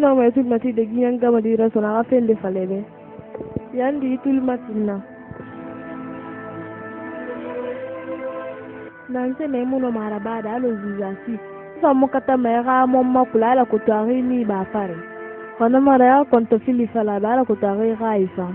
no mai tulmati de giyan gama dira sona afende falebe yandi tulmatina nanse me muno marabada alo zizasi sa mukata mera momma kulala kutari ni ba fare kono mara ya konto fili fala bala kutari raifa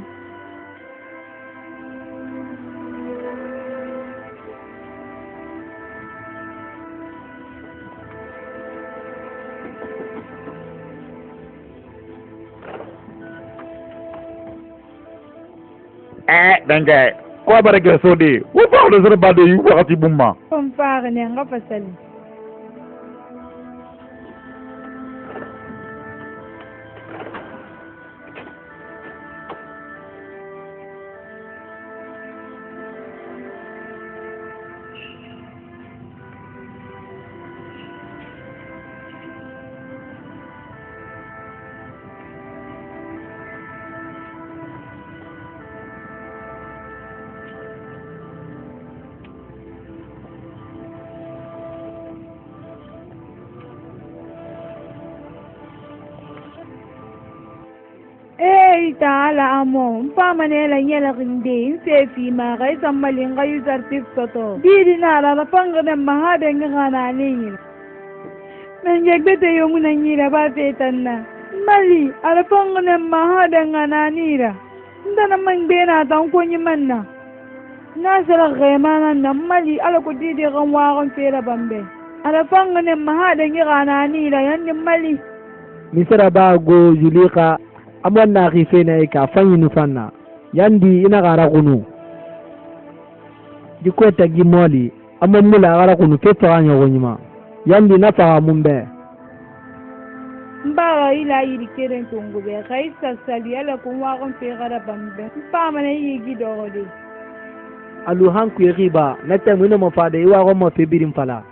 Denge, kwa barake sodi. Wupa ule zere bade yu wakati bumma. Kompare ne nga pasali. Taala amo mpa manela nyela rinde se fi ma ga samali nga user tip soto didi na la panga de mahade ngana ninyi men jegbete yo muna nyira ba fetanna mali ala panga de mahade ngana nira ndana mangbe na tan ko nyimanna na sala gemana na mali ala ko didi gamwa gon fera bambe ala panga de mahade ngana nira yan mali misra ba go julika amon na khifena ka fanyi nufanna yandi ina gara kunu diko tagi moli amon mula gara kunu fefa anya wonyima yandi na fa mumbe mbaga ila yiri keren tongube khaisa sali ala kun wa kon fe gara bambe mpa mane yigi dogode alu hanku yiba na tamino mo fade wa ko mo fe birim fala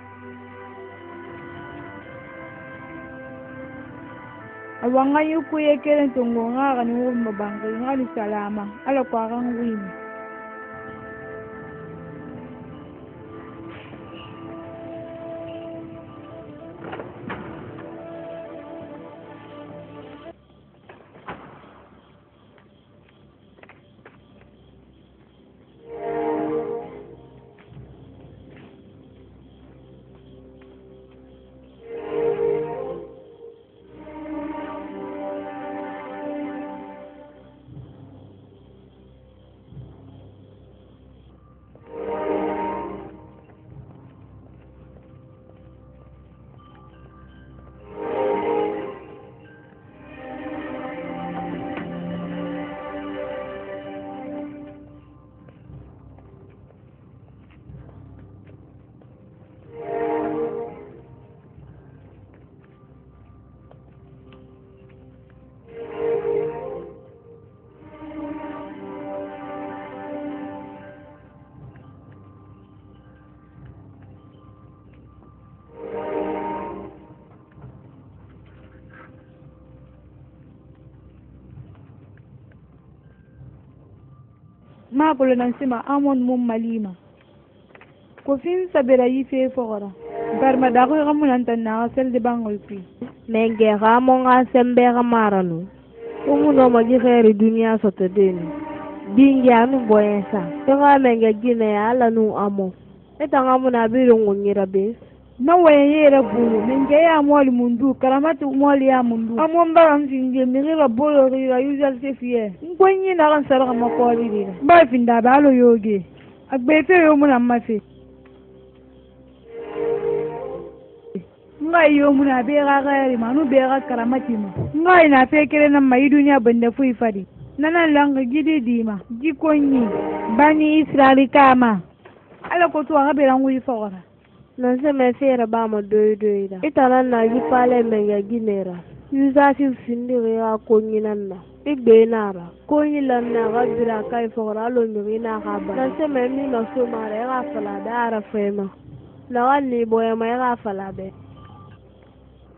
awanga yuku yekelen tongo ngara ni wo mabangi ngali salama ala kwa rangwini ma bolo nan sima amon mum malima ko fin sabira yi fe fogora barma da ko gamunan tan na sel de bangol pi menge ramon ga sembe ga maranu umuno ma ji khairi dunia soto deni dinga nu boyensa to ga menge gine ala nu amo eta ngamuna biro ngira bes na waye yera bulu menge ya moli mundu karamatu moli ya mundu amon baram singe mira bolo ri usual se fie ngonyi na kan sara ma ko dira ba finda ba lo yoge agbe fe yo muna mafe ngai yo muna be ga gairi manu be ga karamati mu ngai na fe kere na mai duniya banda fui fadi nanan langa gidi dima jikonyi bani israeli kama ala ko to ga be ran wi fora non se me fera ba mo doida itana na ji pale menga ginera yuza fi findire ya ko nyinanna igbe nara ko nyilan na ga bira kai fora lo mi na ga ba non se me mi no so mare ga fala dara fema la wani boya mai ga fala be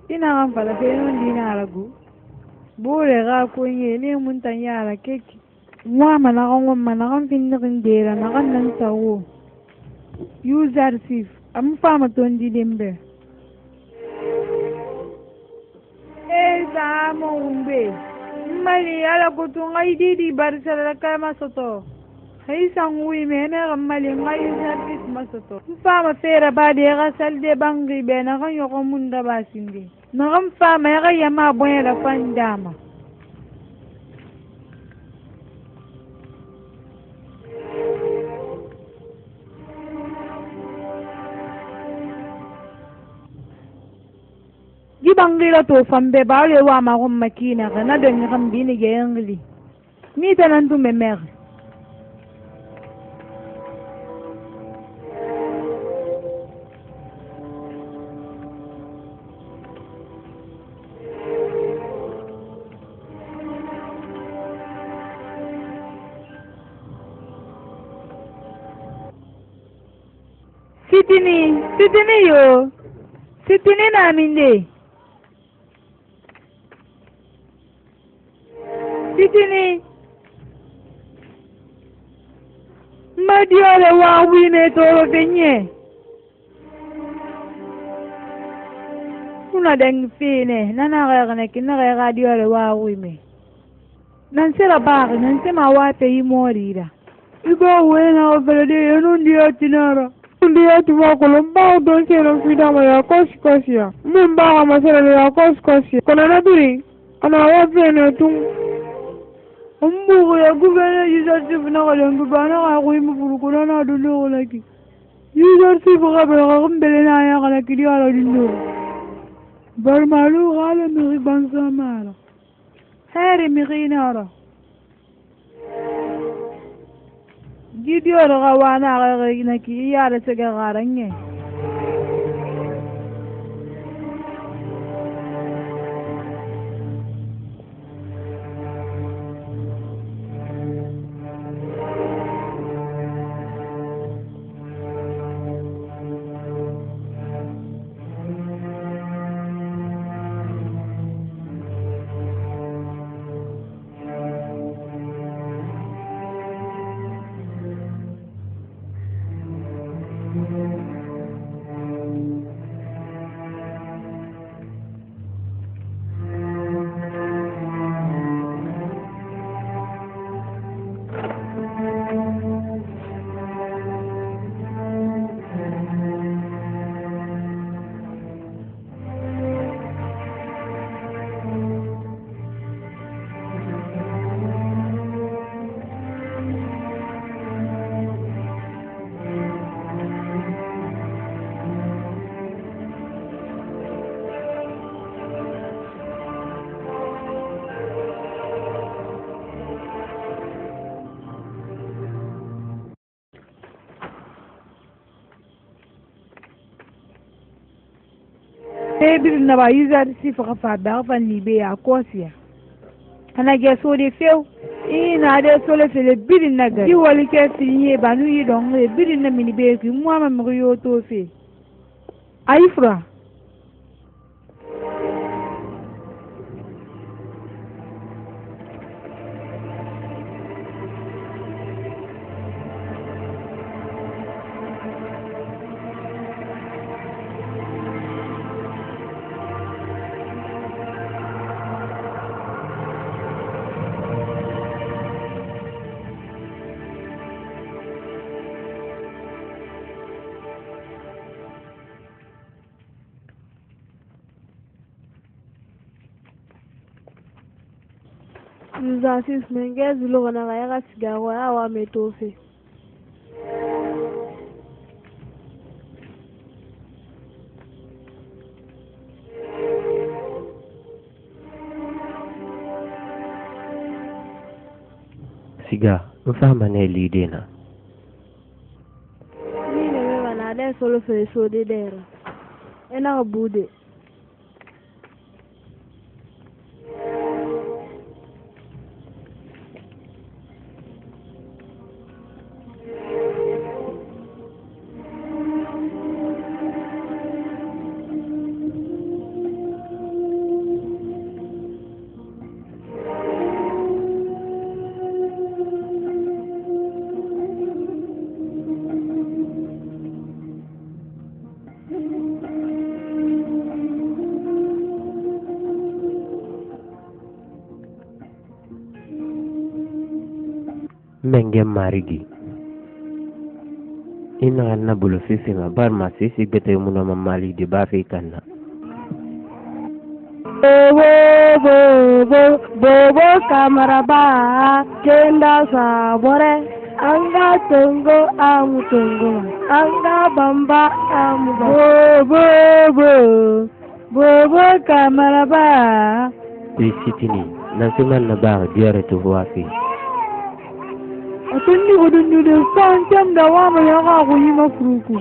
ina kan fala fe non dina ragu bore ga ko nye ne mun tan yara keki wa mana kan findirin dera na kan nan tawo user sif am fama ton di dembe sa mo umbe mali ala kutunga ididi barisala kama soto hay sangui mene mali ngai service masoto fama fera ba de ga salde bangi be na kan yoko munda basindi na kan fama ga yama boya la pandama bangira to fambe ba le wa ma gom makina kana da ni kam bini ge ngli mi tanan tu me mer sitini yo sitini na minde sitini madiole wa wine toro denye una deng fine nana regane kinna radiole wa wime nan sera baag nan sema wa pe imorira igo wena overede enundi atinara undi atiwa kolomba do sero fidama ya koskosia mumba masera ya koskosia kona nabiri ana wa fene tung ya gouverneur Yusuf na galengu bana ga go imufuru kona na dulo laki Yusuf ga ba mbele na ya gala kidi ala dindo bar malu gala mi banza mala hari mi ginara gidio ga wana ga na ki ya da tsaga garanye bir na ba yuzar si fa fa ba fa ni be ya kosia ana ge so de feu ina de so le fele bir na ga di wali ke tinye ba nu yi don le bir na mini be ki mo ma mo yo to fe aifra Zasis mengez lo na ga sigawa awa metofe siga mfama ne lidena ni ne me bana de solo fe so de dera ena bude menge marigi ina na bulu fifi ma bar ma sisi bete muno ma mali di ba fi kanna bobo kamaraba kenda sabore anga tongo amu tongo anga bamba amu bobo kamaraba Sitini nasiman na ba diare to wafi atundi udundu de santam da wa ma ya ga ku yi mafruku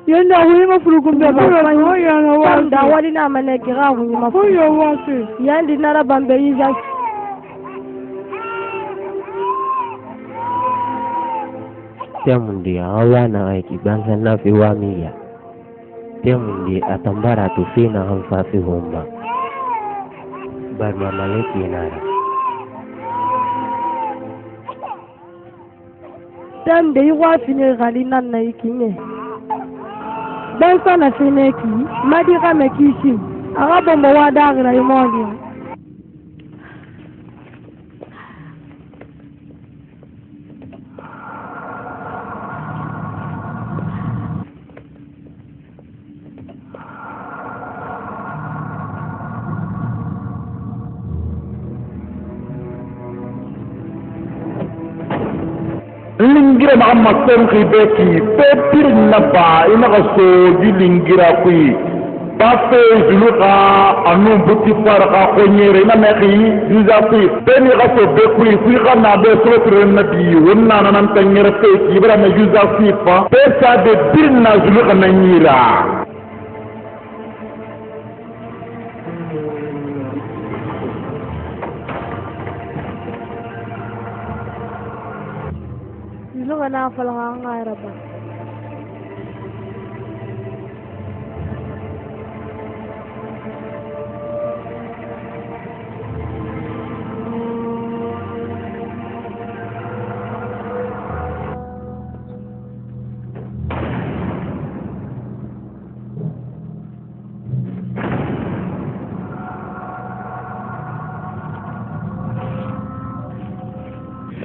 yanda ku yi mafruku da ba ma ya na wa da wadi na mane kira ku yi mafruku yo wa se yandi nara bambe yi ja Temundi awa na aiki banza na fi wamiya Temundi atambara tu fina hamfa fi humba bar mamaleki nara dan da yi wa fine gali nan na ikinye dan sana fine ki madi ka me kishi aga bombo wa da gra yi modi lingira ma sen ki beki petir na ba ina ka so di lingira kui ba fe zuluka anu buti farqa ko nyere na me ki juza kui beni ka so be kui ka na be so tren na bi wonna nan tanyere fe ki bra me juza kui fa pe sa de dirna zuluka na nyira zuga na falha ngara ba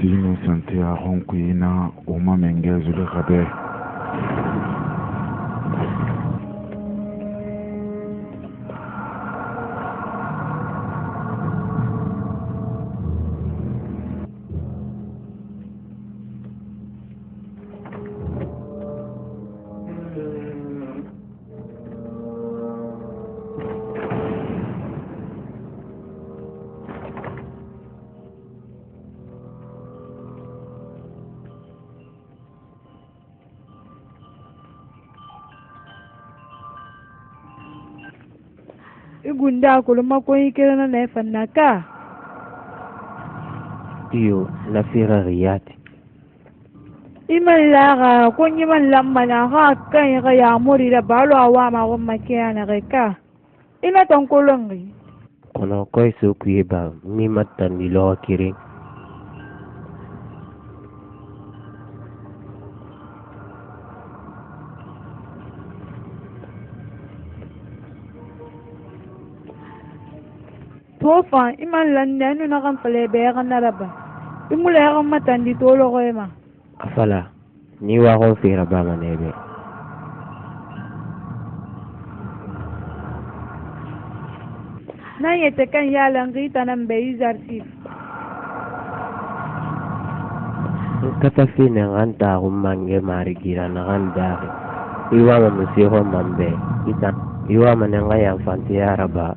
Sino sante a ronkuina uma mengezu le rabe. igunda kuluma ko yikira na nefanna ka iyo na fira riyati iman laga ko nyiman lamma na ha kan ga ya muri da balo awa ma ko makiya na ka ina ton kolongi kono koy so kuyeba mi matan ni lo kiri tofa iman lanne nu na kan fale be ga naraba imule ga matandi tolo ko ema afala ni wa ko fira ba manebe na yete kan yalan rita nan be izarti kata fina nganta humange mari gira na ngandari iwa mamusiro mambe ita iwa mananga ya fanti araba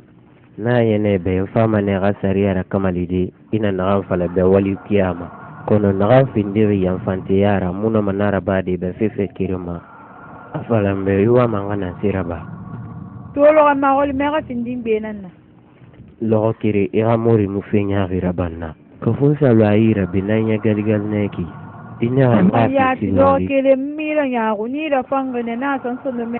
na yene be fama ne gasari ara kamalidi ina na fala be wali kiyama kono na findiri ya fanti ara muno manara badi be fefe kirima afala mbe iwa mangana siraba tolo ga ma wali mega finding be nan na lo kiri ira mori mu fenya girabanna ko funsa lo ayira binanya galgal neki ina ya lo kele mira ya ni da fangane na san sun me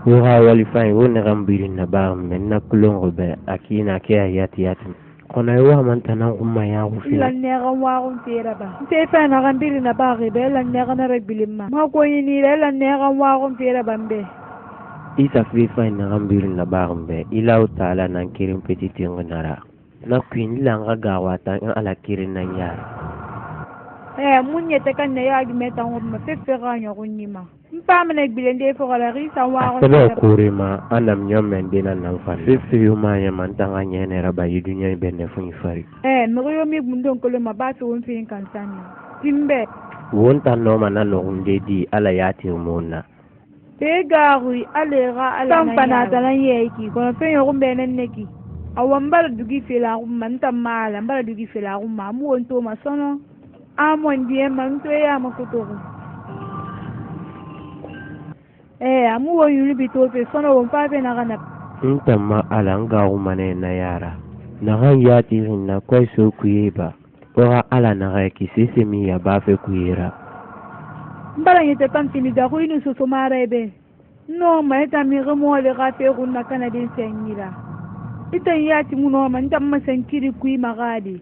Wura wali fai wona gambiri na ba men na kulongo be akina ke ayati yati kono wa man tanan umma ya ufi lan ne ga wa on tera ba te fa na gambiri na ba be lan ne ga na rebilimma ma ko ni lan ne ga wa on tera bambe isa fi fai na gambiri na ba be ila taala nan kirim petit ngonara na queen la ga wata ala kirin nan ya munye te kan ne ya gi meta ngom fe fe ga nyo kunyima mpa mene bilende fo la risa wa sebe kurima anam nyomen dina nan fa fi yuma ya man tanga nyene raba yidunya benne fu fari mi yo mi bundon ko le ma ba so won fi kan tani timbe won tan no man no hunde di ala yati mona te garu alera ala na pana tanan yeki ko fe yo gumbe nan neki awan bar dugi fela man tamala bar dugi fela ma mu won to ma sono amon die man to ya makutoro amu won yuli bito fe sono won fa fe na kana ntamma ala nga umane na yara na han yati na ko so kuyeba ora ala na ga kisisi mi ya ba fe kuyera mbala yete pantini da ko inu so mare be no ma eta mi remo le ga fe gunna kana din senyira ita yati mu no man tamma senkiri kuyi magadi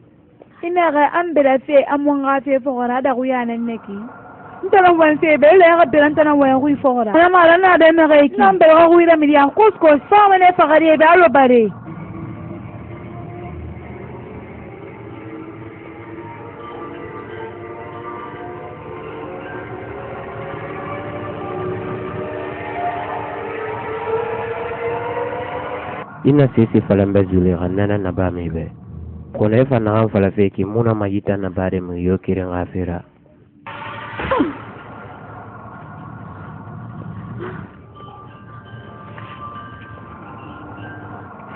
ina ga ambela fe amon ga fe fo gara da ku yana neki ntana wan fe be le ga belan tana wan ku fo gara na mala na de me ga ki nambe ga ku ira mi ya kosko sa mane fa gari be alo bare ina sisi falambe zule ganana na ba mebe kona efa na fala feki muna majita na bare mu yokire ngafira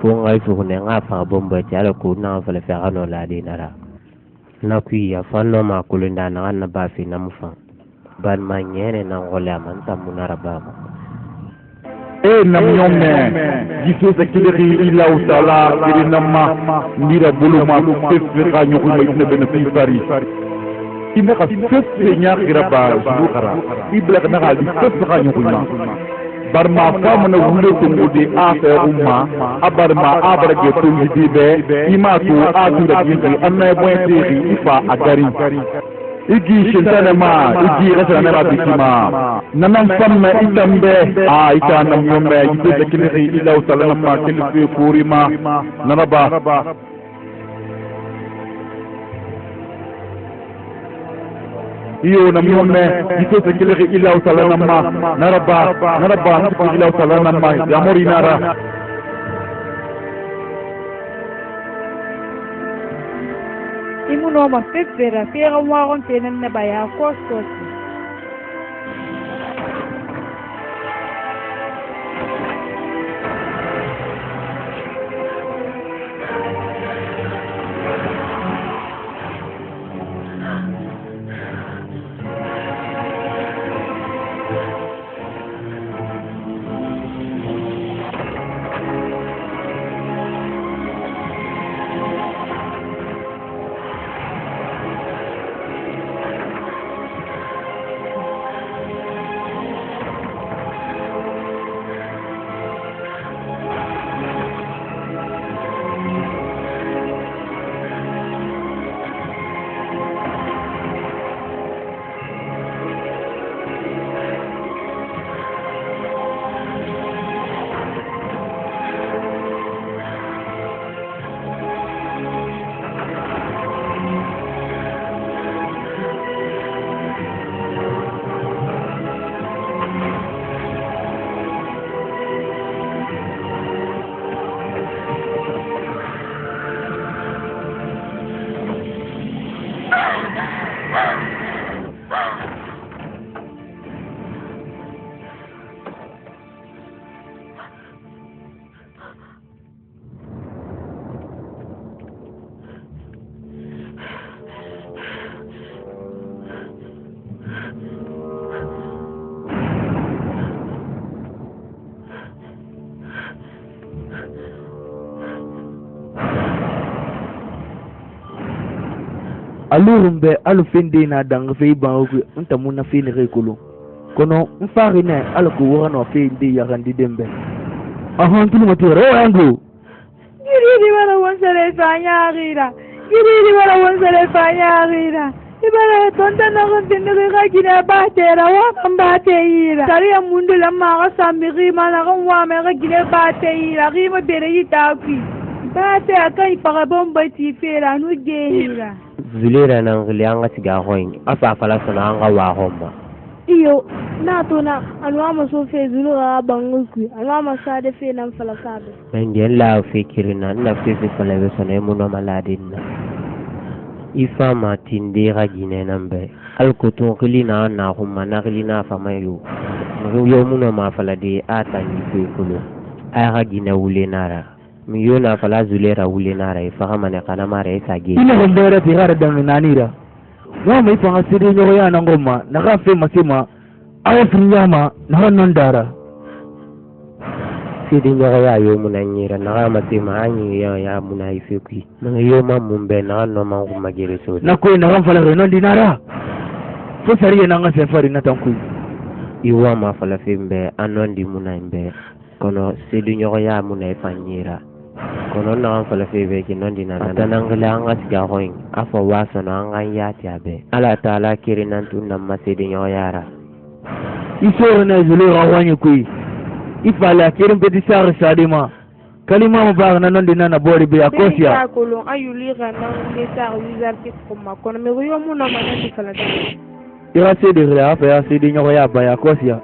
fonga ifu ne ngafa bomba tiala ko na fala fe gano la dinara na kuya fanno ma kulunda na ba fi na mufa ban manyene na ngola man tamuna rabama nam nyome jisu sekidiri ila usala kiri namma ndira buluma fefe ka nyuku ma itne bena fi fari ina ka fefe nya kiraba zukara ibla kana ka fefe ka nyuku ma barma famana wule tumude afa umma abarma abarage tumidi be imatu atu da yinki anna boyeti ifa agari igi shintana ma igi rasa na bikima nanan famma itambe ita nam yombe yitu zakili ila usala ma kilfi kurima naraba iyo nam yombe yitu zakili ila usala ma naraba ila usala ma yamori nara imuno ma fefera fera waron tenen na baya kosto alurumbe alufende na dang fe ba ku ntamuna fe ni rekolo kono mfari ne alko wora no fe ndi ya gandi dembe ahon tulu matoro yango giri wala wonsale fanya gira giri wala wonsale fanya gira ibara tonta na gondende ga gina batera wa kambate ira tariya mundu lamma ga samiri mana ga wa me ga gina bate ira rima bere yitafi bate akai para bomba ti fera nu geira zulera nan gili an ga tiga hoyin afa fala sana an ga wa homma iyo na to na anwa ma so fe zulu ga bangu ku anwa ma sa de fe nan fala sabe men den la fikirina na fi fala be sana mu no maladin na ifa ma tindira gine nan be al kutun gili na homma na gili na fa mayo yo mu no ma fala de ata ni fe kulo ay ga gine wule nara mi yo na fala zulera wule nara ifa ma ne kana mare isa ge ina gondere ti gara dan nanira wa mai fa asiri nyogo ya na ngoma na ka fe masima awa finyama na hanan dara sidi nyogo ya yo mu na nyira na ga masima anyi ya mu na ifeki na yo ma mumbe na no ma ko magere so na ko na kan fala non dinara fo sari na nga se fari na tanku iwa ma fala fembe anondi mu na imbe kono sidi nyogo ya mu na ifanyira kono na kan fala febe ki non dinara tanangala anga tiga hoin afa waso na anga yati abe ala taala kirinan tunna masidi nyogo yara isoro na zulu ga wanye kui ifala kirin peti sar sadima kalima mo ba na non dinana bori be akosia ya kolon ayuli ga na ngi sa wizarti kuma kono me yo mu na ma ndi fala da ira se de la fa ya se de nyogo ya ba akosia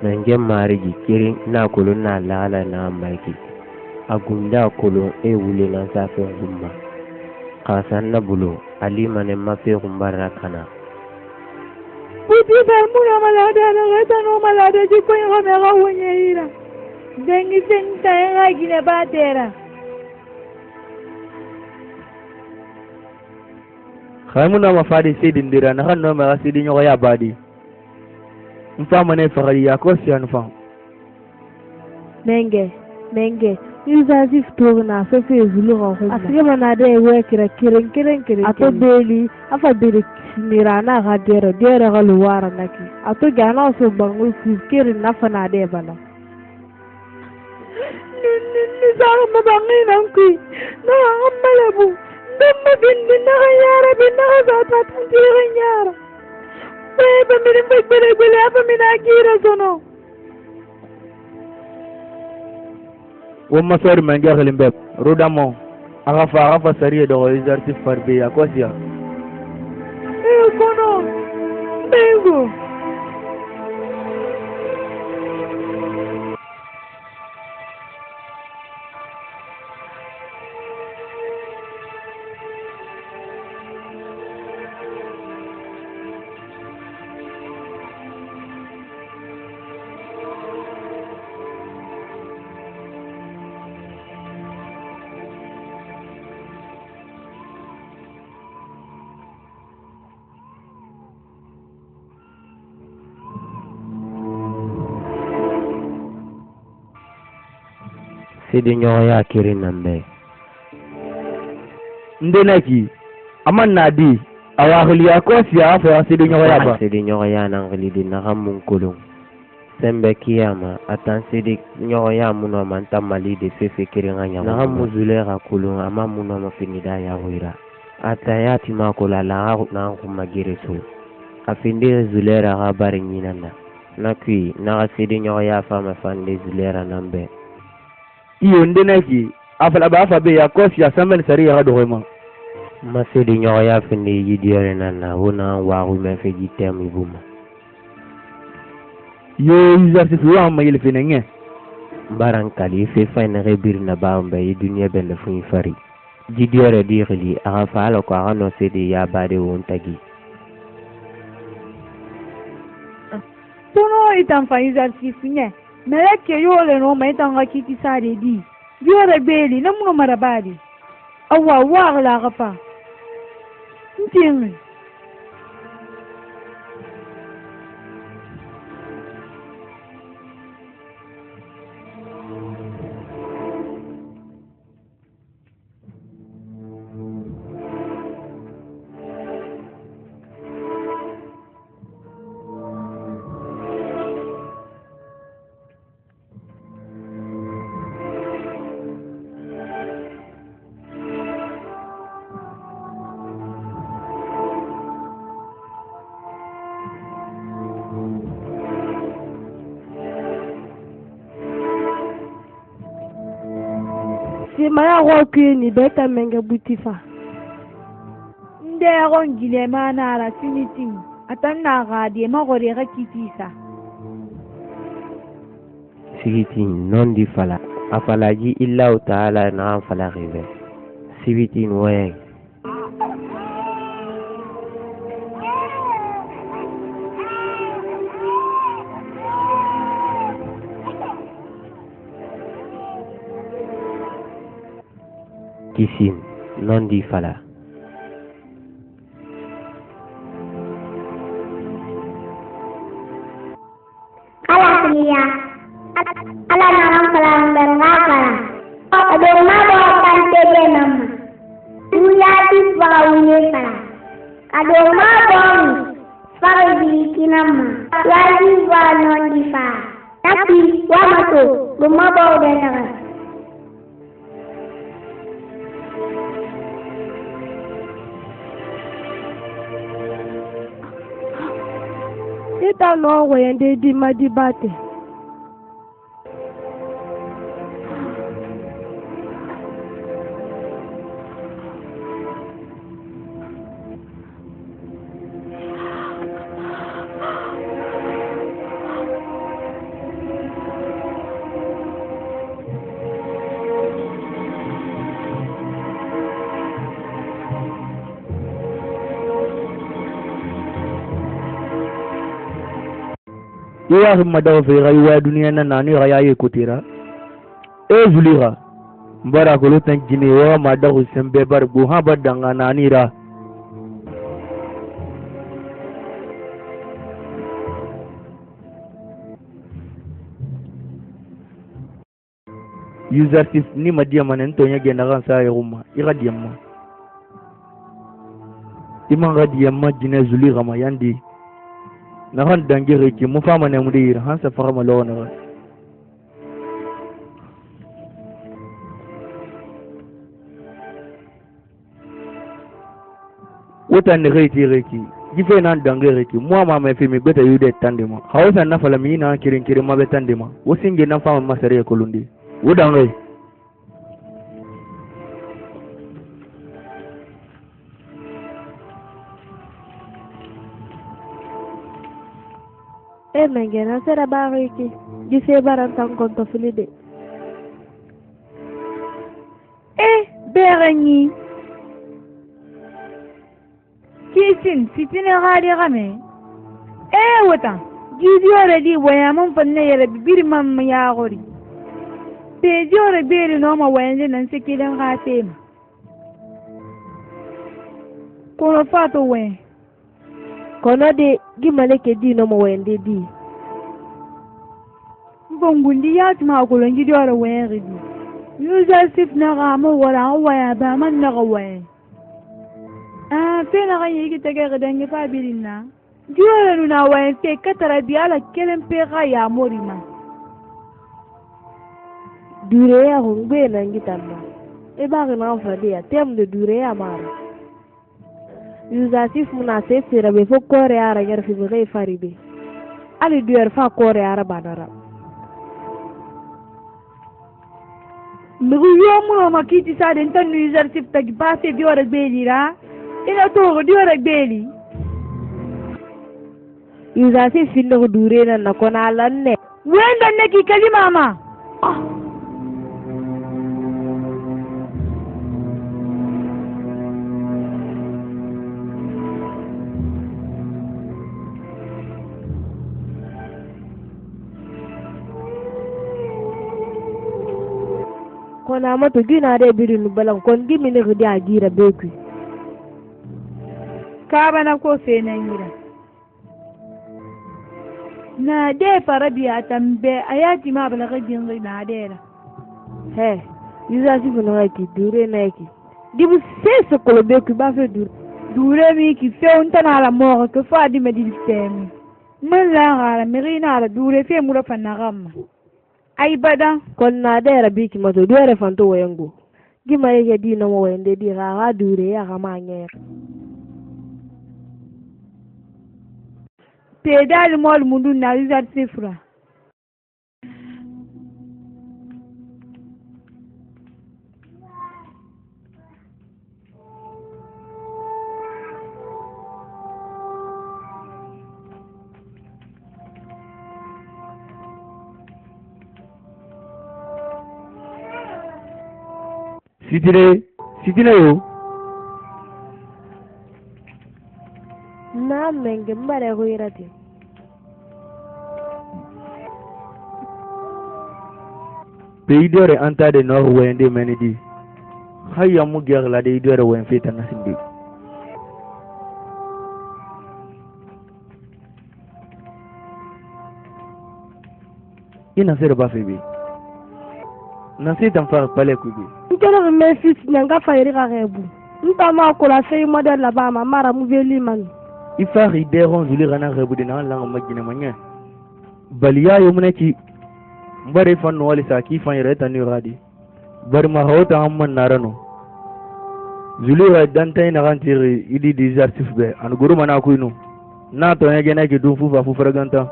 nanje marigi kirin na kolon na lala na maiki agunda kolon e wule na sa fe gumma kasan na bulo ali mane ma fe gumbara kana Puti ba mu na malada na gata no malada ji ko yo me ga wonye ira dengi senta ga gine ba tera khaimuna ma fadi se dindira na hanno ma se di nyogo ya badi mfa mane fakari ya kosia nfa menge Ilzazif tourna fe fe zulu ga ho asiba na de we kira kiren ato beli afa biri mirana ga dere ga luwara naki ato gana so bangu kirin na fana de bana ni zara ma bangi nan ku na amala bu damma bindi na yara bin na za ta tantire yara ba mirin bele afa mina gira sono wamma sori man gaxelin beb rudamo aga fa sariye do exercice farbe ya kosia kono bego sidi nyogo ya kirin nambe ndenaki aman nadi awahli ya kosia afa sidi nyogo ya ba sidi nyogo ya nangli di na hamun kulung sembe kiyama atan sidi nyogo ya muno man tamali de fefe kirin anya na hamu zulera kulung ama muno ma finida ya wira atayati makula la na magire so afinde zulera ga barin yinana nakui na sidi nyogo ya fama fande zulera nambe iyo ndenaki afala ba afa be ya kosia samel sariye ga do ma masidi nyogo ya finde yidiere nana wona wa ru me fe jitem ibuma yo exercice wa ma yele fenenge baran kali fe fayna rebir na ba mbe dunya ben fu fari jidiere dirli aga fala ko aga no sidi ya bade won tagi tono itan fa exercice nye meleke yole no mai tanga kiti sare di yore beli na muno marabadi awa la gafa ntingi si maya go kini beta menge butifa nde go ngile mana ra sinitin atanna ga de ma gore ga kitisa sigitin non di fala afalaji illa ta'ala na fala rive sigitin waye kisin non di fala kala siya ala naram fala berngapa ado mabo kante de nam ulati faune fala ado mabo fari kinama wali wa non di fa tapi wa mato mabo de na ita no wende di madibate Iwa himma daw fe rayuwa duniya nan nani rayaye kotira zulira mbara ko lutan jini wa ma daw sembe bar bu ha badanga nani ra usertif ni madia manen to nyage na kan sa yuma iradiyamma imang radiyamma jine zulira ma yandi na han dangere ki mu fama ne mudir han sa fara malona wota ne reki gife nan dangere ki mu ma me fi mi beta yude tandema hausa na fala mi na kirin ma betandema wosinge na fama masare ko lundi wodangai menge na sera bariki gise barantan konto filide berani kisin fitine gadi game wata gidiyo redi waya mun fanne yare bibir mam ya gori be jore beri no ma wayande nan sikidan gate ma ko fato we kono de gimale ke di no mo wende di bongundi ya tuma ko longi do ara wayri di user sif na ga mo wala waya ba man na ga way pena ga yiki tege ga dangi fa birinna diora nuna way te katara bi ala kelen pe ga ya morima dure ya hongbe na ngitamba e ba ga na fa de ya tem de dure ya mara Yusuf muna sai tsira bai fa kore yara yarfi ba zai fari be ali duyar fa kore yara ba dara mugu yo mu ma kiti sa den tan Yusuf ta ba se diora beli ra ina to diora beli Yusuf fin da dure nan na kona lanne wanda nake kalima ma kona mato gina da birin balan kon gimi ne gudi a gira beku ka bana ko sai nan gira na de farabiya tambe ayati ma bala gajin na de la yuza si funa ki dure na ki dibu sese kolo beku ba fe dure mi ki fe on tana la mo ko fa di medil temi man la gara mirina la dure fe mu la fanagam ay bada kon na da rabi ki mato dure fanto wayango gima yake di no wayande di ga dure ya ga manyer pedal mol mundu na yuza sifra Sitine yo. Na menge mbare ko irati. Pays d'or anta de nord wende menidi. Haya mu ger la de d'or wen feta nasindi. Ina sere ba febe. Na se tan far pale kubi. Nkele me fils nyanga fayri ka rebu. Nta ma ko la sey model la ba ma mara mu veli man. Ifa rideron zuli gana rebu de na la magina manya. Baliya yo munaki mbare fan no wali saki fan yere tan yuradi. Bar ma hawta amman narano. Zuli wa dantay na gantiri idi dizartif be an guru mana kuinu. Na to yage na ke du fufa fu fraganta.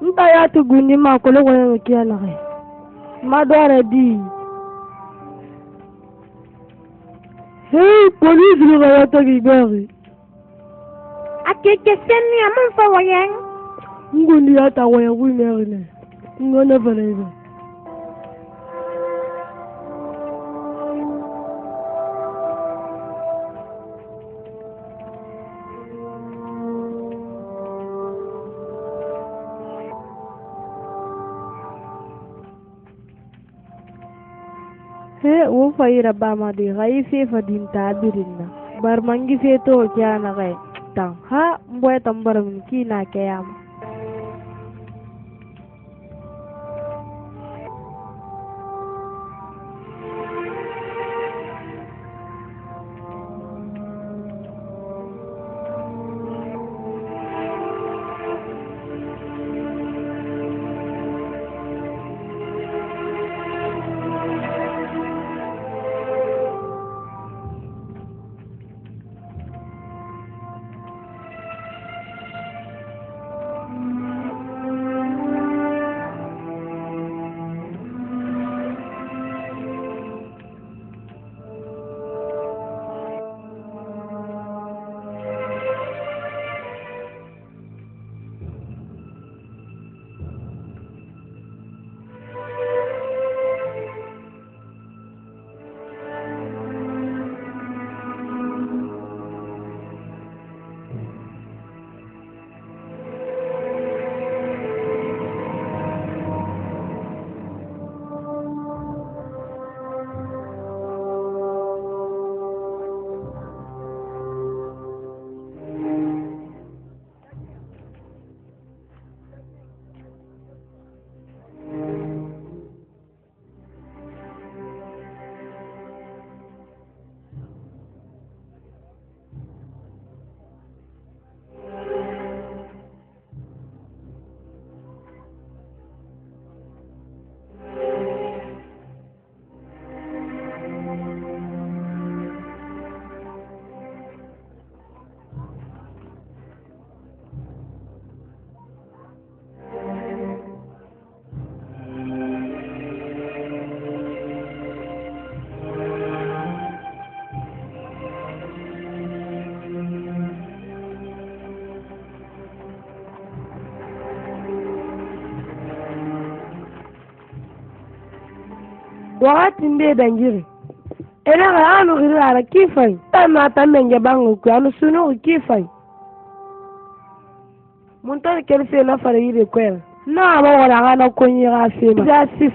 Nta ya tu gundi ma ko lo ko kiya la re. Ma dore di. Hey, police lu ga ta gi gari. Akeke senni amon fa wayen. Ngundi ya ta waya wi mere ne. Ngona balebe. He wo fayira bama de gai fe fadin tabirinna bar mangi fe to kyana gai tan ha mboy tambar min kina kayam wakati mbe danjiri ena ga anu gira kifai tama tamenge bangu ku anu sunu kifai muntar kelfe na fara yire kwel na ba wala ana konyi ga fe ma jasif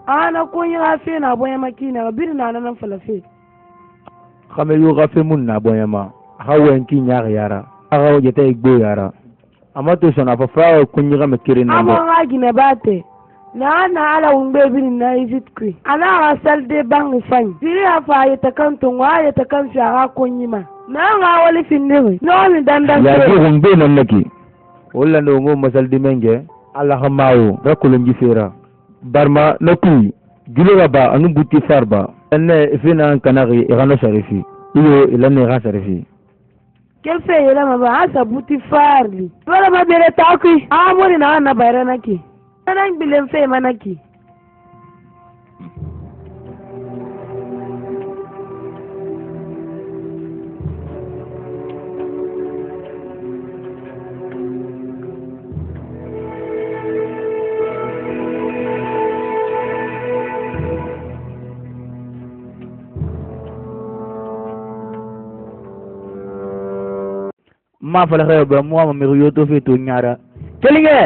ana konyi ga fe na boye makina bir na nan falafe Kame yo ga fe mun na boye ma hawen ki nyaar yara aga o jete igbo yara amato sona fa fa konyi ga mekire na amo ga gine bate na ala umbe bin na izit kwi ana ga salde bangu fan diri afa yata kanto wa yata kan fi aga konyima na ga wali finne no mi dandan ya ji umbe nan naki wala no ngo masaldi menge Allah hamawo da kulun fera barma naku gilo ba anu buti farba enne fina kanari irano sharifi iyo ilane ga sharifi kelfe yela ma ba asa buti farli wala ma bere takui amori na bayra naki nan bilen fe manaki ma fala khayo ba mo ma mi yoto fe to nyara kelinge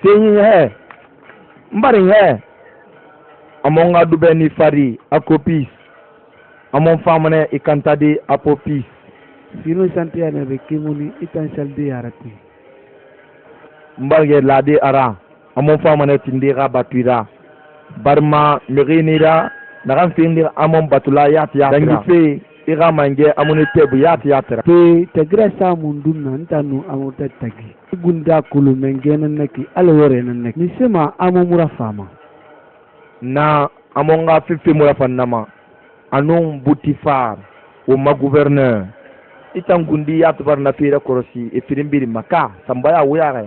Senyi he mbari he amon adu beni fari akopis amon famane ikantade apopis sino santi ana be kimuni itan salde yarati mbarge lade ara amon famane tindira batwira barma mirinira nagan findir amon batula yat dangi fe ira mange amone tebu yat yatra te tegra sa mundunna ntanu amota tagi gunda kulu mengena naki alwore naki nisema amomura fama na amonga fifi mura fannama anong butifar o ma gouverneur itangundi yatbar na fira korosi e firimbiri maka sambaya wuyara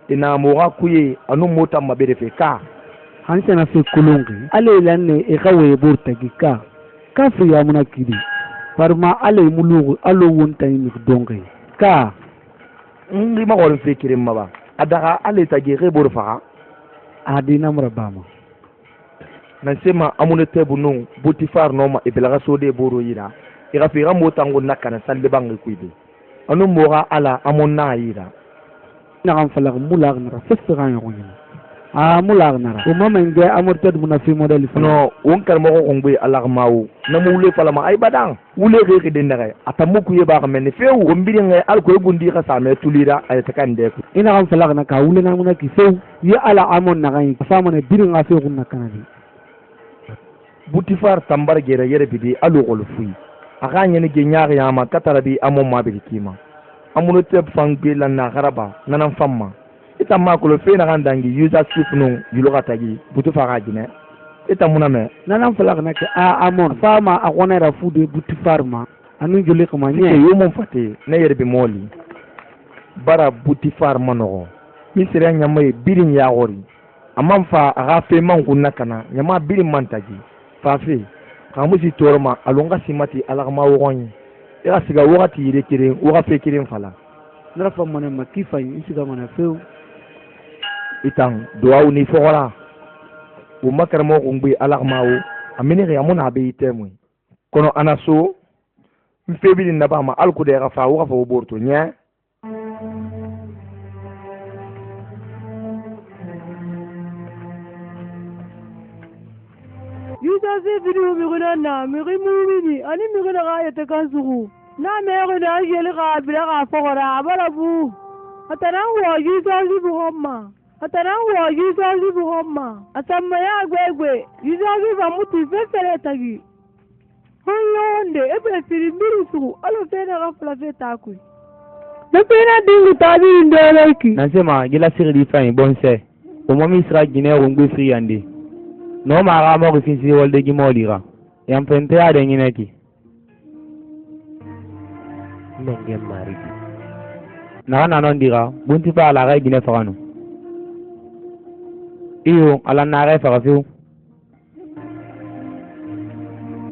ina moga kuye anu mota mabere feka hansa na fe kulungi ale lanne e gawe burtagi ka fi amuna kidi parma ale mulugu alo wonta ni donge ka ndi ma wol fikirim maba adaga ale tagi rebor fa adina mrabama na sema amune tebu non butifar noma e belaga sode boro yira ira fira motango nakana salle bangi kuide anu moga ala amonna yira na kan falag mulag na fesra yoyin mulag na o mama nge amorted munafi model no won kar mo ko ngbe alag mawu na mu le fala ma ay badang wule reke de ndare atamuku ye ba men few o mbiri nge al ko gundi ka sa me tulira ay takande ko ina kan falag na ka wule na munaki few ye ala amon na kan fa mo ne biri nga few kunna kanadi butifar tambar gere yere bidi alu gol fui aga nyene ge nyaar yama katarabi amon ma be kima amuno teb fangbe la na garaba nanan famma ita ma ko le fe na gandangi user script no yulo katagi butifar gine ita muname nanan falag na ke amon fama akona ra fude butifar ma anu jole ko ma nye yo mon fate na yere be moli bara butifar manogo mi sere nyamay birin ya gori amam fa aga fe man kunna kana nyama birin mantagi fafe kamusi torma alonga simati alagma wogonyi ira siga wakati yire kire waka fe kire fala nara fa mane makifa isiga mana feu itang doa ni fogora o makar mo ngbi alagma wo amini ya mona be itemwe kono anaso mfebili nabama alkude ga fa waka fa borto nya Yusa video miguna na migi mumini ani miguna ga yata kansugu na mego da yele ga bila ga fogora abarabu atana wo Yusa zibu homma asamma ya gwegwe Yusa zibu mutu fesere tagi honde ebe firimbiri su alo fena ga fla feta ku na pena dingu tabi ndoleki nasema gila sirri fani bonse o momi sra gine o ngbe free ande no ma ga mo fisi wolde gi molira yam pente ya de ngineki menge mari na non dira bunti pa la ga gine fagano iyo ala na ga fagafu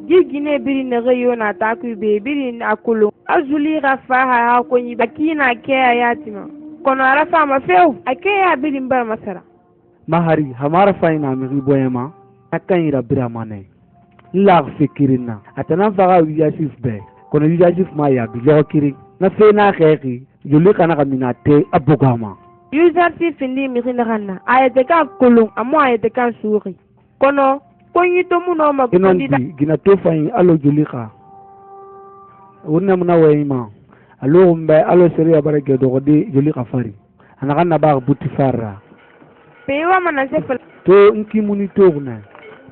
gigine biri na gayo na taku be biri na kulu azuli rafa ha ko ni bakina ke ayatima kono arafa ma feu ake ya biri mbar masara mahari hamara faina mi boyema akan ira biramane lag fikirina atana faga yasif be kono yasif ma ya bi lokiri na fena kheki juli kana kamina te abogama user si findi mi khina ayete ka kulung amo ayete ka suri kono konyi to muno ma kondida gina to fayin alo juli ka wonna muna wayima alo mbe alo seriya barake dogodi juli ka fari anaka na ba butifara pewa mana se to inki muni to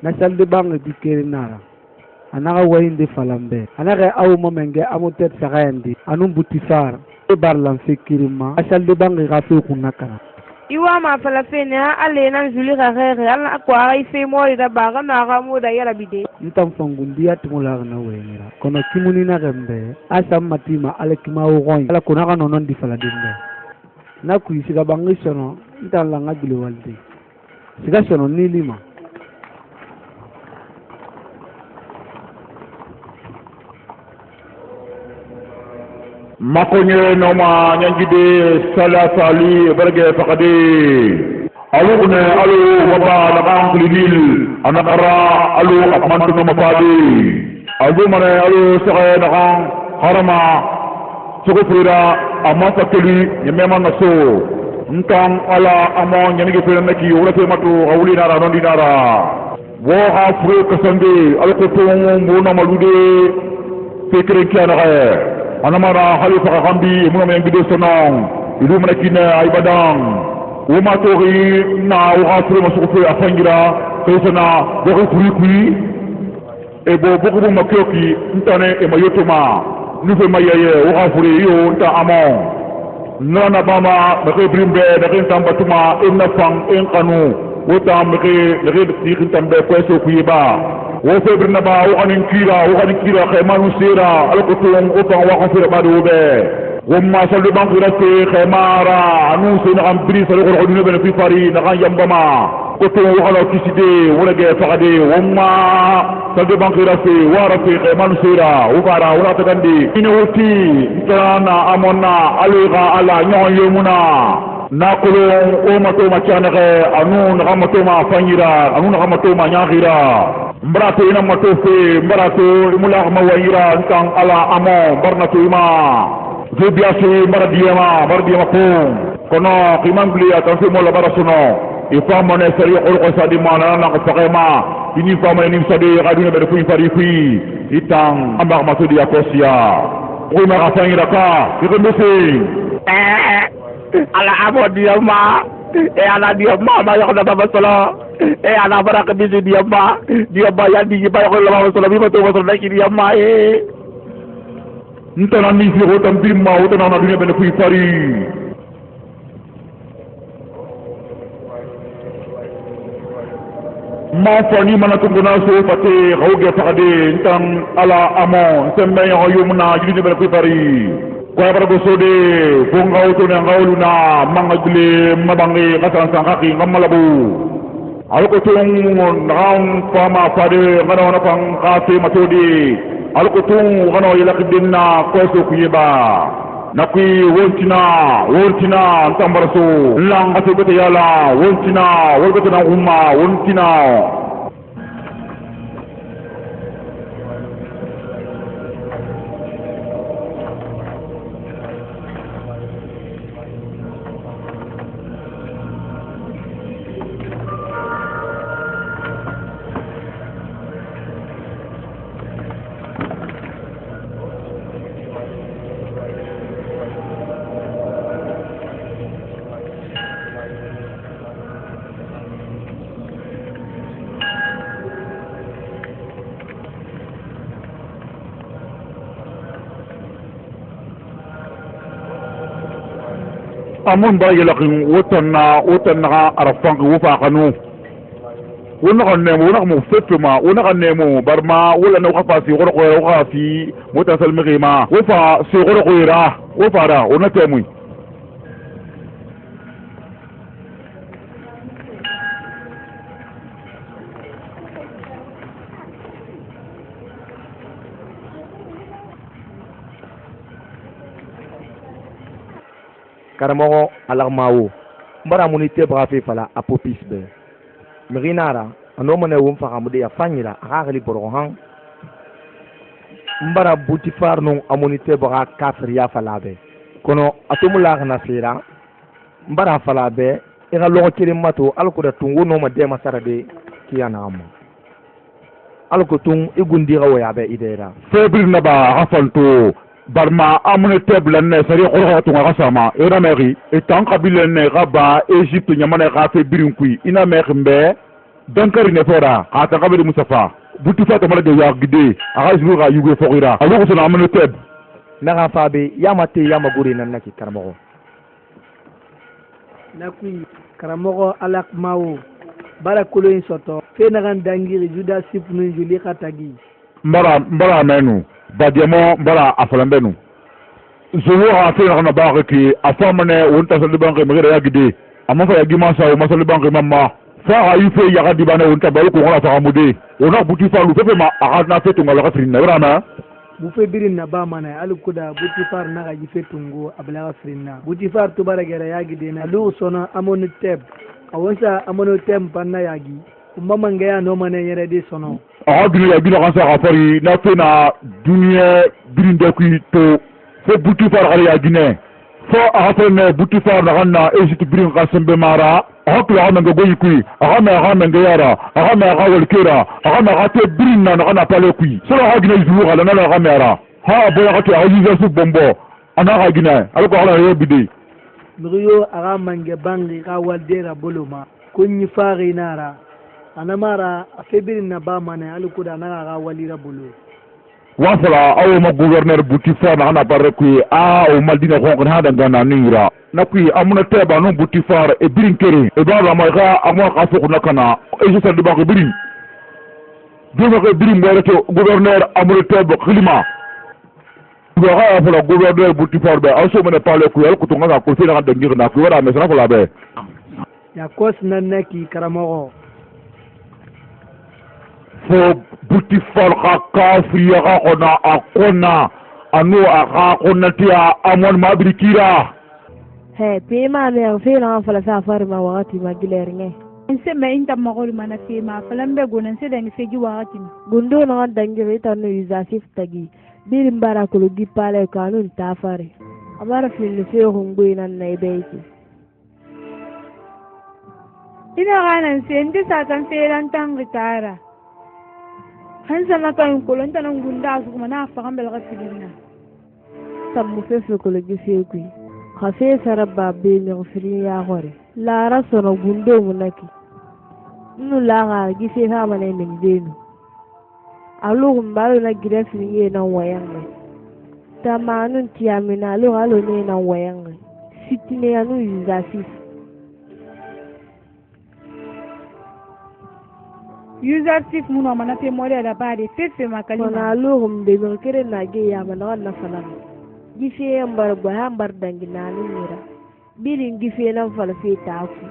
na salde bang di kere nara anaga wahinde falambe anaga awu momenge amutet sagayandi anum butifar e barlan fikirima asal de bangi gafe kunakana iwa ma fala fene ha alle nan juli ga gere alla ko ay fe mo da baga na ga mo da yala bide ntam fongundi atmula na wenira kono kimuni na gembe asam matima ale kimawo gon ala kunaka nonon di fala dinde na ku isiga bangi sono ntan la ngabile walde siga sono nilima makonye noma nyangide sala sali berge fakade alune alu baba nakang kulil anakara alu akmantu noma fadi alu mane alu saka nakang harama sukufira amasa kuli nyemema naso ntang ala amon nyanige pernaki ula matu awuli nara nondi nara wo ha fure kasande alu kutung muna malude fikre kya nakaye anamara khalifa kambi muna mengide sonong idu menakina ibadang uma tori na wa fure masukufe afangira kesana boko kui ebo boko makyoki ntane e mayotoma nufe mayaye wa fure yo nta amon nana bama beke brimbe beke tambatuma inna fang en kanu wota beke tikintambe kweso kuiba wo febrina ba wo anin kira khaymanu sira alqutum utang wa khafira badube wamma sallu bankirate khaymara anu sina am bri salu qur'anu ben fi fari na yambama utum wa ala kiside wala ge faqade wamma sallu bankirate wa rafi khaymanu sira ubara wala tagandi ina wuti tana amonna aliga ala nyon yemuna nakulu o mato machanage anu na mato ma fanyira anu na mato ma nyagira mbarato ina matofe mbarato imula mawayira ntang ala amo barnato ima zebiasi baradiama pum kono kimangli atanfi mola barasono ifama ne sari qulqo sadi mana na qafema ini fama ni sadi gaduna be fu farifi itang ambak masudi akosia uma kafangira ka ikembesi ala amo diama ala diama ma yakda babasala ala baraka bisu diama yandi ba ko la wasala bi to wasala ki diama ntana ni fi hotam bimma utana na dunya ben fi fari ma fani mana tunguna so pate hoge fakade ntan ala amon sembe yo yumna dunya ben fi fari kwa barago sode funga uto na ngauluna mangagle mabangi kasan sangaki ngamalabu alko tung nang fama fade ngana na pang kate matodi alko tung ngano yalakidinna kweso kuyiba nakwi wontina tambaraso lang atibete yala wontina wolbete na umma wontina amun ba yalakin wotanna arafan wufa kanu wona kan nemo wona mo fetuma wona kan nemo barma wala no khafasi wona ko khafi mutasal migima wufa si wona ko ira wufa da wona temu karamogo alagmawo mbara munite brafe fala apopis be mirinara anomane wum fakamude ya fanyira akakali borohan mbara butifar non amunite bra kafir ya fala be kono atumula na sira mbara fala be ira logo kirim mato alkuda tungu no ma de masara de kiyana amma alkutung igundira waya be idera febrir na ba hafanto barma amune tebla ne sari qurqa tunga kasama ina meri etan kabile ne gaba Egypte nyamane gafe birinkui ina mekmbe dankari ne fora ata kabile musafa buti fa to mala de yagide aga zulu ga yugo fogira alu ko sona amana teb na ga fabe yamate yamagure nan naki karamo nakui karamogo alak mawo bara kolo in soto fe na gan dangiri juda sipnu juli khatagi mbara menu badiamo mbara afalambenu zulu ha fe na ba ki afamane wonta so libange magere yagide amma fa yagima sa o masal libange mamma fa ayu fe yaga dibane wonta ba ko ngala fa amude ona buti fa lu fe ma aga na fe to ngala ka trina brana bu fe birin na ba mana alu kuda buti far na ga jife tungo abla frina buti far to bara gere yagide na lu sona amon teb awansa amono tem panna yagi umma mangaya no mane yere de sono agni ya bino kansa afari na fe na dunia birinde ku to fo buti far ala yagine fo afane buti far na ganna ejit birin kasembe mara hakla ha manga goyi ku ha manga yara ha manga walkira ha manga te birin na na pale ku so ha gina zulu ala na ha mara ha bo ha te ajiza su bombo ana ha gina ala ko ala yebide Muriyo aga mange bangi ka waldera boloma kunyi fari nara anamara afebirin na ba mana alukuda na ga walira bolo wafala awo ma gouverneur Boutifa na ana barre ku o maldina ko kan hada ngana nira na ku amuna teba no Boutifa e birin kere e ba ma ga amwa ka fo na kana e je sadu ba ko birin duma ko birin mo to gouverneur amuna teba khilima do ga fa la gouverneur Boutifa be aso mena pale ku yal ku to nga ko sina ga ngir na ku wara mesra ko la be ya kos nan neki karamogo fo Boutifa ka kafri ga kona akona anu aga kona tia amon mabrikira he pema me fe na fala sa farma wakati magiler nge nse me inta magol mana fema falambe gonan se dangi fegi wakati gundo na dangi reta no yuzasif tagi birin bara ko di pale kanun tafare amara fil fe hungwe nan nay beyti ina ganan se ndi satan fe lan tang ritara hansa na kan kolon tan gunda su kuma na fa gambel gasidina tammu fe ko le gise ku khafe saraba be mi gfiri ya gore la rasono gundo munaki nu la ga gise ha mane min denu alu mbalo na girefi ye na wayange tamanun tiamina alu alo ne na wayange sitine anu yuzasif Yuzasif muno mana fe mole da bade fefe makalima na alu mbe mi kere na ge ya mana na fala gife mbar bo hambar dangina ni mira birin gife nan fala fe tafu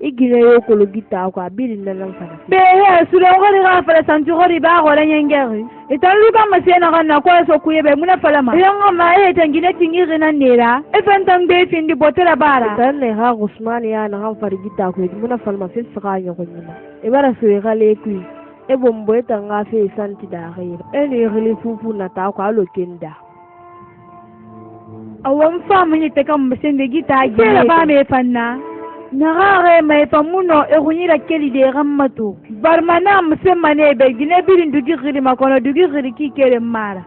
igire yo ko lugita ko birin nan fala be ya sura ngori ga fala santu ngori ba ko la nyengeri italu ka masena kana ko so kuyebe muna fala ma yongo ma e tangine tingiri nan nera e fantam be findi botela bara tanne ha Usman ya na han farigita ko muna falma fe saka yo ko nyina e bara so gale ku e bombo etanga fe santi da khira e ni gili fufu na ta ko alo kenda awan fam ni te kam sende gita gele ba me fanna nagare mai famuno e hunyira keli de gammatu barmana musemane be gine birin dugi giri makono dugi giri ki kere mara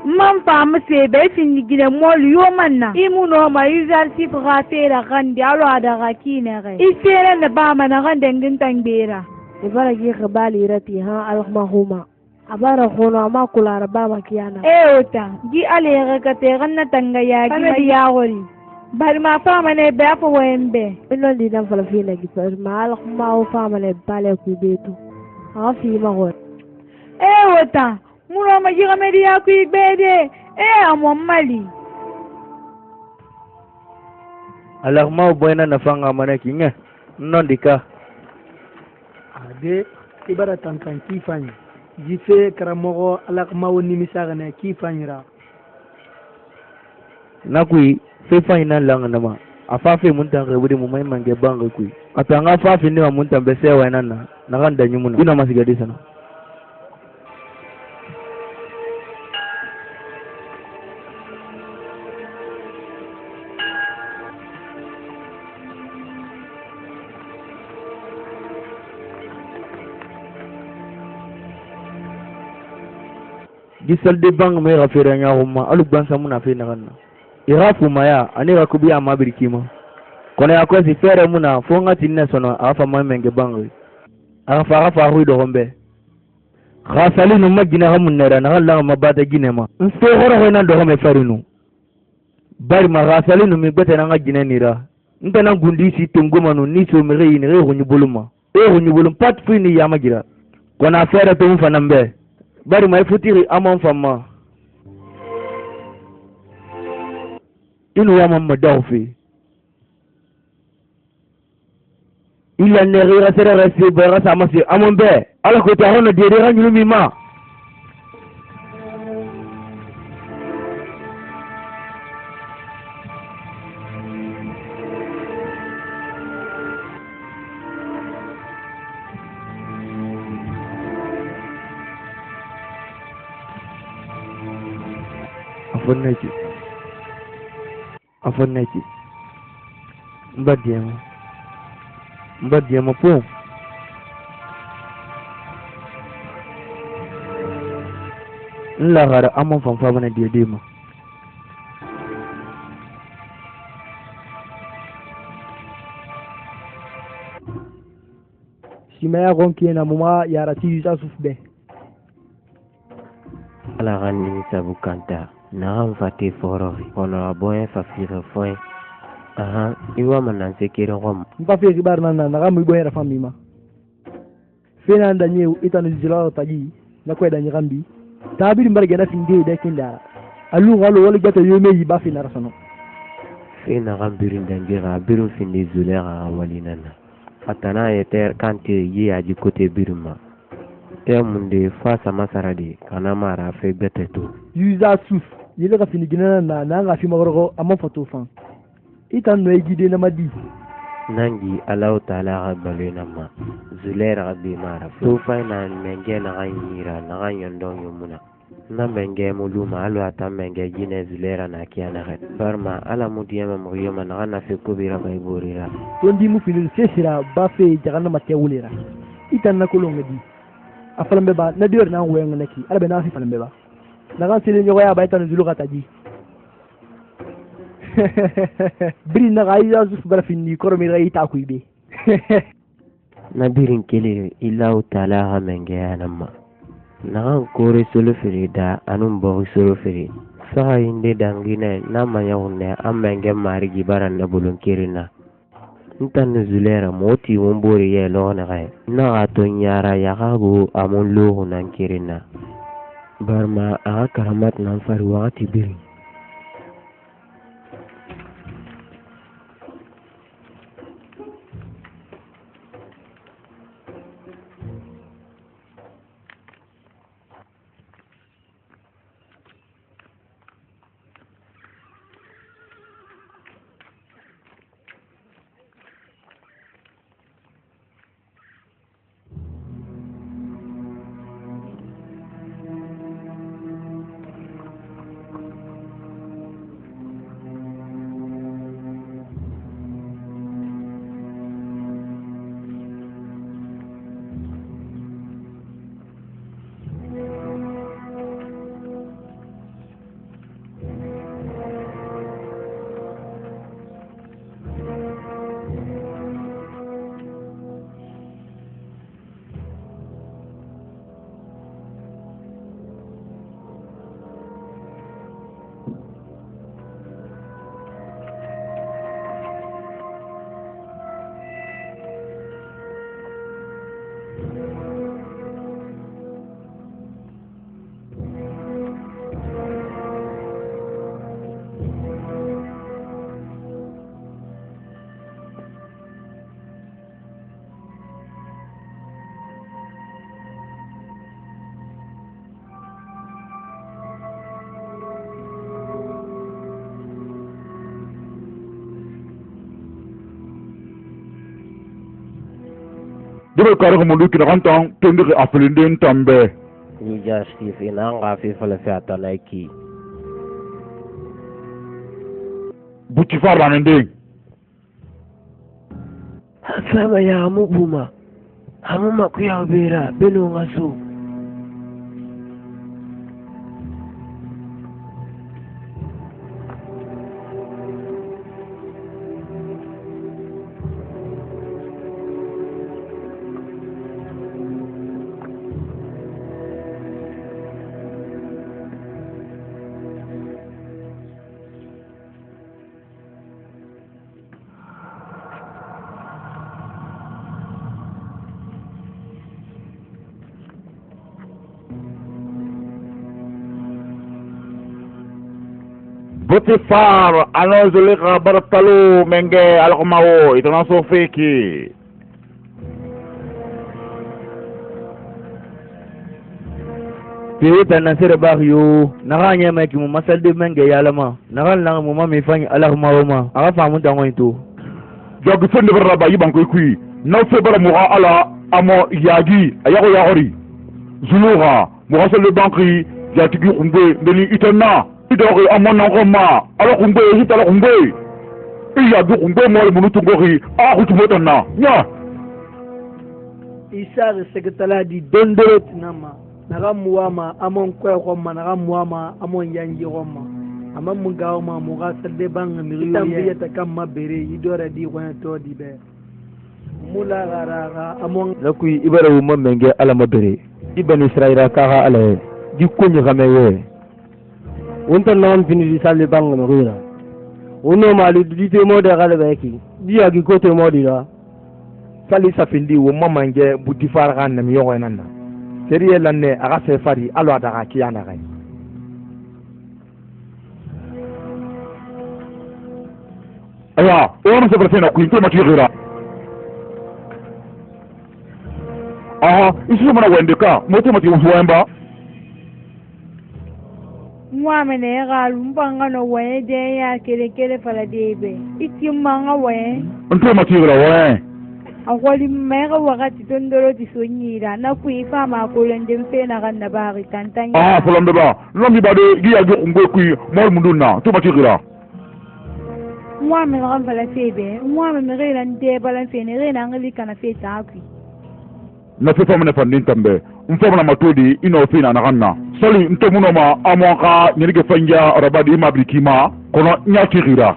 man fam se be fin gine mol yo manna imuno ma yuzal sif gatera gandi alo ada gakine ge isere na ba mana gande ngin tangbera e bara gi khabali rati ha almahuma abara khono ma kula raba makiyana e ota gi ale ga ka te ganna tanga ya gi ya gol bal ma fama ne be apo wembe ino di dan fala fina gi par mal ma o fama ne bale ku betu ha fi ma gol e ota muno ma gi gamedi ya ku bede e amon mali Allah mau buena nafanga mana kinga non dika ade ibara tantan kifanya jife karamogo alak mawo nimisaga ne kifanyira nakui fe fanya langa nama afafe munta ngebudi mu mai mange banga kui atanga afafe ni munta bese wa nana nakanda nyumuna ina masigadi sana gisal de bang me rafira nya humma alu bansa muna fe na ganna irafu maya ani rakubi amma birkima kone akwesi fere muna fonga tinne sono afa mamenge bangi afa hu do hombe khasali no magina hamunera na Allah mabata ginema nse horo hoina ndo me farinu bari ma khasali no mi gbete na gina nira ntana gundi si tunguma no ni so mere ni re hunyu buluma hunyu bulum pat fini ya magira kona fere to mfa nambe bari ma futiri amon fama inu ya mamma dawfi ila ne rira sere resi bara sama si amon be ala ko ta hono de rira nyumi ma afonneki mbadiema po nla gara amon fanfa bana diedema simaya gonkiena muma yarati yusa sufbe ala gani sabu kanta na mfate foro kono aboye fafire foy aha iwa mananse kire ngom mbafe kibar nana na gamu boye ra famima fena ndanye itanu jilo taji na kweda nyigambi tabiri mbarge na finde de kinda alu ngalo wala gata yome yi bafi na rasano fena gambiri ndangira biru finde zulera walinana atana yeter kante yi aji kote biruma munde fasa masaradi kana mara fe beteto yuza suf yele ka fini gina na nga fi magoro amon foto fan itan no ejide na madi nangi Allah taala balena ma zulera bi mara to faina menge na ganyira na ganyondo yumuna na menge muluma alo ata menge jine zulera na kiana ret farma ala mudiyama muyoma na na fe kubira bayborira to ndi mu fini sesira ba fe jagana matewulira itan na kolonga di afalambe ba na dior na wenga neki ala be na fi falambe ba na kan sele nyogo ya ba itan zulu kataji biri na ga ya zu bara fini koro mi rai ta kuibe na birin kele illa taala ha menge anama na kan kore solo ferida anum bo solo feri sa inde dangine na manya hunne amenge mari gibaran na bulun kirina ntan zulera moti wombori ye lona ga na to nyara ya gago amon lo hunan kirina barma a karamat nan fari wati biri debe kare ko mundu kina kantang tendi ke afilinde tambe ni jasti fi na nga fi fala fi atalaiki buti farla nende sama ya mubuma hamuma kuya bera beno ngaso Potifar ano zulika baratalo menge alakmao itana sofeki. Piri na sira bakyo nakanya mai kimu masalde menge yalama nakal nang mu mami fanyi alakmao ma aka famu dango ito. Jogi fende baraba yiban koy kui na fe bara mu ala amo yagi ayako yahori zuluga mu hasal banki jatigi kumbe ndeni itana idori amona ngoma ala kumbe hitala kumbe iya du kumbe mo mu tungori a kutumota na nya isa sekretala di dondoro tinama naga muama amon kwe khoma naga muama amon yanji khoma amma mun gawo ma mu ga sadde bang miriyo tambiya ta kamma bere idora di wana to di be mula gara amon lakui ibara wumma menge ala mabere ibani israila ka ala di kunyi gamewe wonta non fini di salle bang miriyo wono mali di te mo de gala beki di agi ko te mo di la sali safindi wumma mange buti farga nam yogo nanda seriye lanne aga se fari alo daga kiyana gai aya ona se persena kuin to machigira aha isu mana wendeka moto mati uwemba mwamene galumbanga no we de ya kele fala debe itimanga we nto machigira we akwali mega wakati tondoro tisonyira na kuifa makolo ndemfe na ganna bari kantanya fulambe ba lombi bade giya go ngwe kui mol munduna to machigira mwame ngambala sebe mwame mrela nde bala fene rena ngali kana feta akwi na fe famane fandin tambe mfamana matodi ino fina na ganna sali nto munoma amonka nyirige fanja rabadi mabrikima kono nyachigira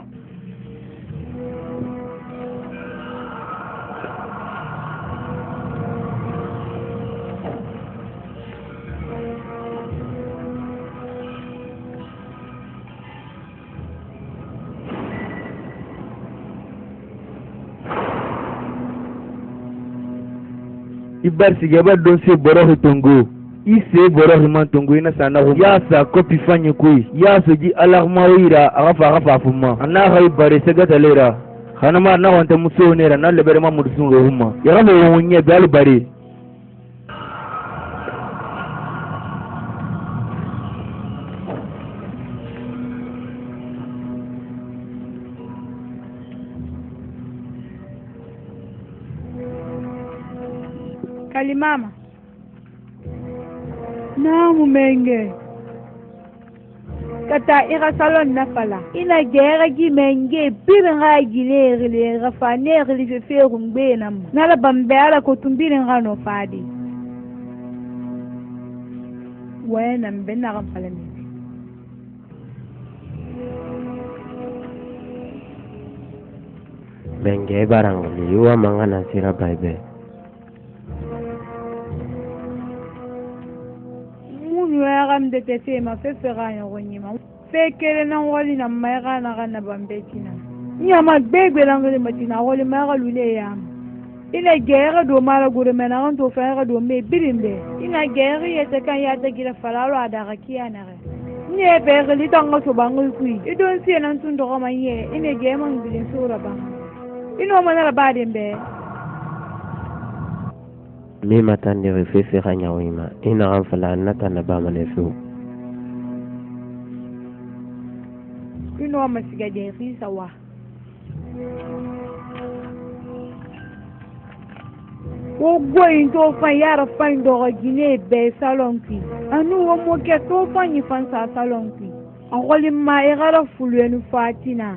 ibar sigaba don se borohi tongo ise borohi man tongo ina sana ko yasa kopi fanyi kui yasa ji alahmawira agafa fuma anna hay bare segata lera khanama na wanta muso nera na lebere ma mudsun ro huma ya ramo wonye dal bare kalimama namu menge kata ira salon na fala ina gera gi menge biringa gileri le rafane li fe rumbe nam nala bambela ko tumbiri ngano fadi wena mbenna kan fala mi menge barangali yuwa mangana sira baibe nuagam de te fema fe feranya gonyima fe kele na ngoli na maiga na kana bambetina nyama gbegbe la ngoli matina ngoli maiga lule yam ina gere do mala gure mena on to fera do me birimbe ina gere yete kan yata gira falalo ada kiana re nye be li tango so bangul kui idon si nan tun do ma ye ina gema ngilin sura ba ino mana la badembe mi matande refefe ganya wima ina ganfala nata na ba manefu ino masiga de risa wa o going to find yara find do gine be salonki anu wo mo ke to fanyi fansa salonki angoli ma egara fulenu fatina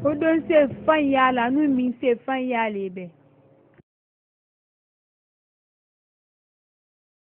o don se fan yala anu min se fan yale be